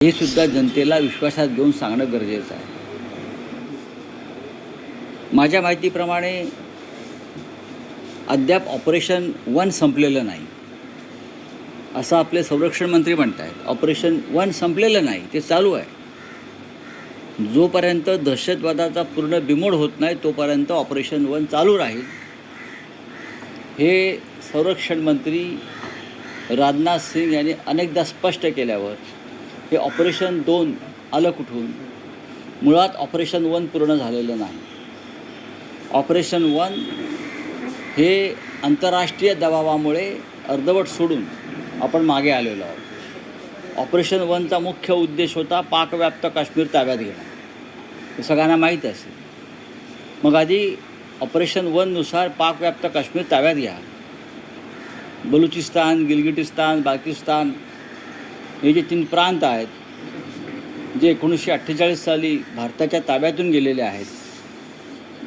हे सुद्धा जनतेला विश्वासात घेऊन सांगणं गरजेचं आहे. माझ्या माहितीप्रमाणे अद्याप ऑपरेशन 1 संपलेलं नाही असं आपले संरक्षण मंत्री म्हणत आहेत. ऑपरेशन 1 संपलेलं नाही, ते चालू आहे. जोपर्यंत दहशतवादाचा पूर्ण बिमोड होत नाही तोपर्यंत ऑपरेशन 1 चालू राहील. हे संरक्षण मंत्री राजनाथ सिंग यांनी अनेकदा स्पष्ट केल्यावर हे ऑपरेशन 2 आलं कुठून? मुळात ऑपरेशन 1 पूर्ण झालेलं नाही. ऑपरेशन 1 हे आंतरराष्ट्रीय दबावामुळे अर्धवट सोडून आपण मागे आलेलो आहोत. ऑपरेशन 1चा मुख्य उद्देश होता पाकव्याप्त काश्मीर ताब्यात घेणं. हे सगळ्यांना माहीत असेल. मग आधी ऑपरेशन 1नुसार पाकव्याप्त काश्मीर ताब्यात घ्या. बलुचिस्तान, गिलगिटिस्तान, बाल्टिस्तान हे जे 3 प्रांत आहेत जे 1948 साली भारताच्या ताब्यातून गेलेले आहेत,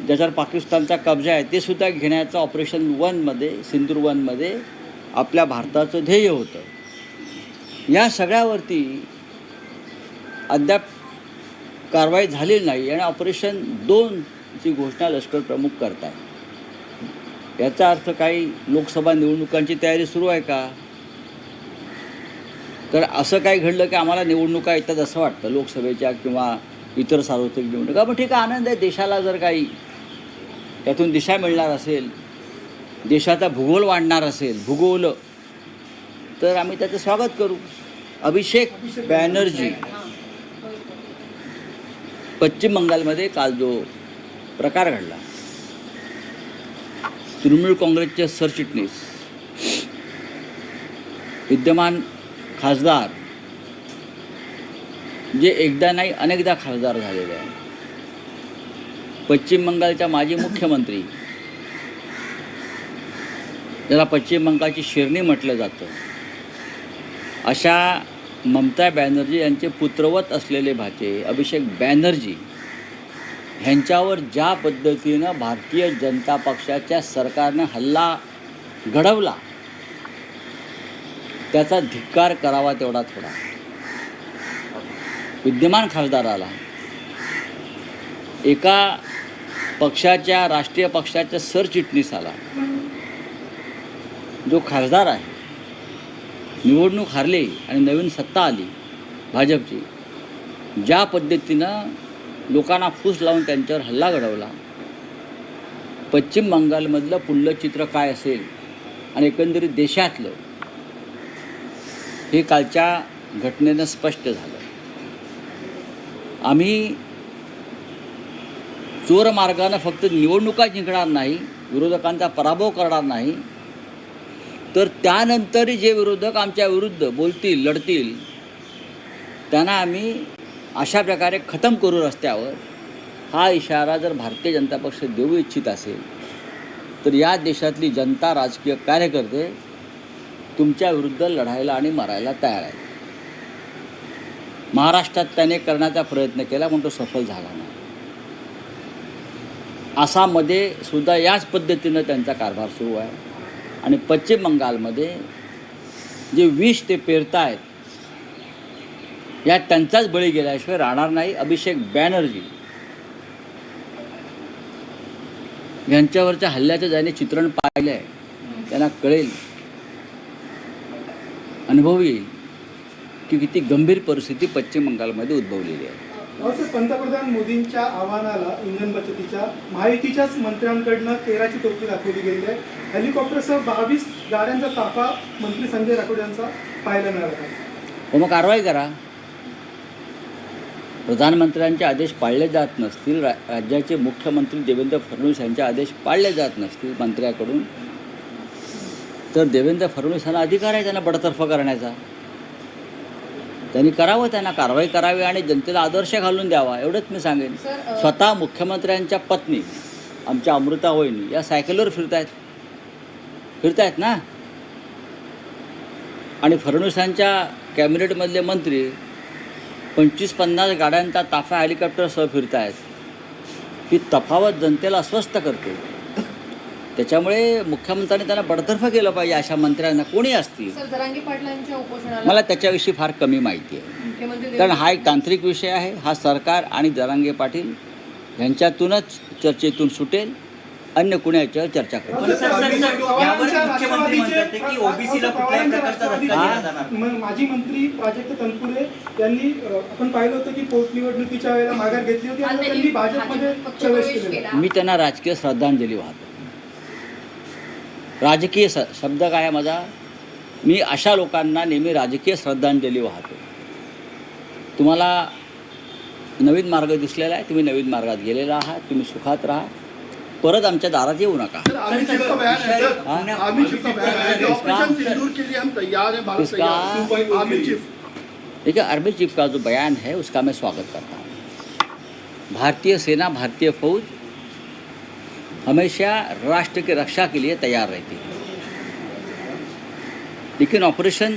ज्याच्यावर पाकिस्तानचा कब्जा आहे, ते सुद्धा घेण्याचं ऑपरेशन 1मध्ये सिंदूर 1मध्ये आपल्या भारताचं ध्येय होतं. या सगळ्यावरती अद्याप कारवाई झालेली नाही आणि ऑपरेशन 2ची घोषणा लष्कर प्रमुख करत आहे. याचा अर्थ काही लोकसभा निवडणुकांची तयारी सुरू आहे का? तर असं काय घडलं की आम्हाला निवडणुका येतात असं वाटतं, लोकसभेच्या किंवा इतर सार्वत्रिक निवडणुका. पण ठीक आहे, आनंद आहे. देशाला जर काही त्यातून दिशा मिळणार असेल, देशाचा भूगोल वाढणार असेल, भूगोल, तर आम्ही त्याचं स्वागत करू. अभिषेक बॅनर्जी पश्चिम बंगालमध्ये काल जो प्रकार घडला, तृणमूल काँग्रेसचे सरचिटणीस, विद्यमान खासदार, जे एकदा नाही अनेकदा खासदार झालेले आहे, पश्चिम बंगालच्या माजी मुख्यमंत्री, ज्याला पश्चिम बंगालची शेरनी म्हटलं जातं, अशा ममता बॅनर्जी यांचे पुत्रवत असलेले भाचे अभिषेक बॅनर्जी ह्यांच्यावर ज्या पद्धतीनं भारतीय जनता पक्षाच्या सरकारनं हल्ला घडवला त्याचा धिक्कार करावा तेवढा थोडा. विद्यमान खासदाराला एका पक्षाच्या, राष्ट्रीय पक्षाच्या सरचिटणीसाला, जो खासदार आहे, निवडणूक हारली आणि नवीन सत्ता आली भाजपची, ज्या पद्धतीनं लोकांना फूस लावून त्यांच्यावर हल्ला घडवला, पश्चिम बंगालमधलं पुढलं चित्र काय असेल आणि एकंदरीत देशातलं, हे कालच्या घटनेनं स्पष्ट झालं. आम्ही चोर मार्गानं फक्त निवडणुका जिंकणार नाही, विरोधकांचा पराभव करणार नाही, तर त्यानंतरही जे विरोधक आमच्या विरुद्ध बोलतील, लढतील, त्यांना आम्ही अशा प्रकारे खतम करू रस्त्यावर. हा इशारा जर भारतीय जनता पक्ष देऊ इच्छित असेल तर या देशातली जनता, राजकीय कार्यकर्ते तुमच्या विरुद्ध लढायला आणि मारायला तयार आहेत. महाराष्ट्रात त्याने करण्याचा प्रयत्न केला पण तो सफल झाला नाही. आसाममध्ये सुद्धा याच पद्धतीनं त्यांचा कारभार सुरू आहे आणि पश्चिम बंगालमध्ये जे विष ते पेरतायत यात त्यांचाच बळी गेल्याशिवाय राहणार नाही. अभिषेक बॅनर्जी यांच्यावरच्या हल्ल्याचं ज्याने चित्रण पाहिलं आहे त्यांना कळेल, अनुभव येईल की किती गंभीर परिस्थिती पश्चिम बंगालमध्ये उद्भवलेली आहे. पंतप्रधान मोदींच्या आव्हानाला इंधन बचतीच्या महायुतीच्याच मंत्र्यांकडनं 13ची टोपली दाखवली गेली आहे. हेलिकॉप्टरसह 22 गाड्यांचा ताफा मंत्री संजय राठोड यांचा पाहायला मिळाला आहे. हो, मग कारवाई करा. प्रधानमंत्र्यांचे आदेश पाळले जात नसतील, राज्याचे मुख्यमंत्री देवेंद्र फडणवीस यांचे आदेश पाळले जात नसतील मंत्र्याकडून, तर देवेंद्र फडणवीस यांना अधिकार आहे त्यांना बडतर्फ करण्याचा. त्यांनी करावं, त्यांना कारवाई करावी आणि जनतेला आदर्श घालून द्यावा, एवढंच मी सांगेन. स्वतः मुख्यमंत्र्यांच्या पत्नी आमच्या अमृता वहिनी या सायकलवर फिरतायत ना, आणि फडणवीसांच्या कॅबिनेटमधले मंत्री 25-50 गाड्यांचा ताफा हेलिकॉप्टरसह फिरतायत. ही तफावत जनतेला अस्वस्थ करते. त्याच्यामुळे मुख्यमंत्र्यांनी त्यांना बडतर्फ केलं पाहिजे अशा मंत्र्यांना, कोणी असतील. सर, जरांगे पाटलांच्या उपोषणाला मला त्याच्याविषयी फार कमी माहिती आहे, मुख्यमंत्री कारण हा एक तांत्रिक विषय आहे. हा सरकार आणि जरांगे पाटील यांच्यातूनच चर्चेतून सुटेल, अन्य कुणी याच्यावर चर्चा करेल. पण सर, यावर मुख्यमंत्री म्हणतात की ओबीसीला कुठल्याही प्रकारचा धक्का दिला जाणार नाही. माजी मंत्री प्राजक्त तनपुरे यांनी आपण पाहिलं होतं की पोटनिवडणुकीच्या वेळेला माघार घेतली होती आणि त्यांनी भाजपमध्ये प्रवेश केला. मी त्यांना राजकीय श्रद्धांजली वाहतो. राजकीय शब्द काय आहे माझा, मी अशा लोकांना नेहमी राजकीय श्रद्धांजली वाहतो. तुम्हाला नवीन मार्ग दिसलेला आहे, तुम्ही नवीन मार्गात गेलेला आहात, तुम्ही सुखात राहा, परत आमच्या दारात येऊ नका. देखिए, आर्मी चीफ का जो बयान है उसका मैं स्वागत करता हूँ. भारतीय सेना, भारतीय फौज हमेशा राष्ट्र की रक्षा के लिए तैयार रहती है, लेकिन ऑपरेशन